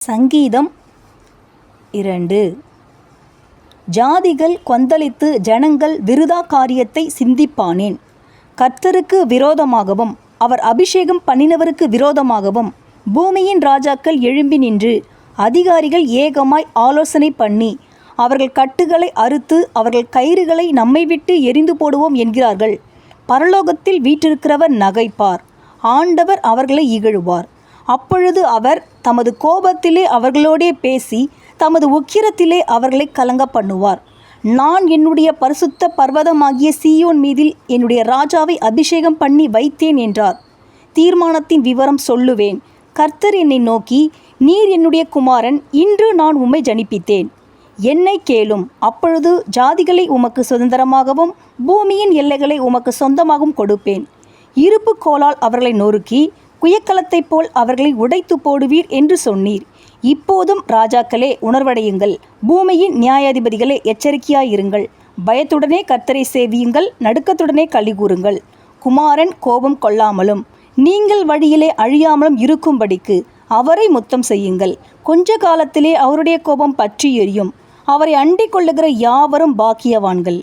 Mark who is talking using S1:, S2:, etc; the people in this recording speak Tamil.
S1: சங்கீதம் 2. ஜாதிகள் கொந்தளித்து ஜனங்கள் விருதா காரியத்தை சிந்திப்பானேன். கர்த்தருக்கு விரோதமாகவும் அவர் அபிஷேகம் பண்ணினவருக்கு விரோதமாகவும் பூமியின் ராஜாக்கள் எழும்பி நின்று அதிகாரிகள் ஏகமாய் ஆலோசனை பண்ணி அவர்கள் கட்டுகளை அறுத்து அவர்கள் கயிறுகளை நம்மை விட்டு எரிந்து போடுவோம் என்கிறார்கள். பரலோகத்தில் வீற்றிருக்கிறவர் நகைப்பார், ஆண்டவர் அவர்களை இகழுவார். அப்பொழுது அவர் தமது கோபத்திலே அவர்களோடே பேசி தமது உக்கிரத்திலே அவர்களை கலங்க பண்ணுவார். நான் என்னுடைய பரிசுத்த பர்வதமாகிய சீயோன் மீதில் என்னுடைய ராஜாவை அபிஷேகம் பண்ணி வைத்தேன் என்றார். தீர்மானத்தின் விவரம் சொல்லுவேன். கர்த்தர் என்னை நோக்கி, நீர் என்னுடைய குமாரன், இன்று நான் உம்மை ஜனிப்பித்தேன். என்னை கேளும், அப்பொழுது ஜாதிகளை உமக்கு சுதந்திரமாகவும் பூமியின் எல்லைகளை உமக்கு சொந்தமாகவும் கொடுப்பேன். இருப்பு கோலால் அவர்களை நொறுக்கி குயக்கலத்தைப் போல் அவர்களை உடைத்து போடுவீர் என்று சொன்னீர். இப்போதும் ராஜாக்களே உணர்வடையுங்கள், பூமியின் நியாயாதிபதிகளே எச்சரிக்கையாயிருங்கள். பயத்துடனே கர்த்தரை சேவியுங்கள், நடுக்கத்துடனே களிகூறுங்கள். குமாரன் கோபம் கொள்ளாமலும் நீங்கள் வழியிலே அழியாமலும் இருக்கும்படிக்கு அவரை முத்தம் செய்யுங்கள். கொஞ்ச காலத்திலே அவருடைய கோபம் பற்றி எரியும். அவரை அண்டிக் கொள்ளுகிற யாவரும் பாக்கியவான்கள்.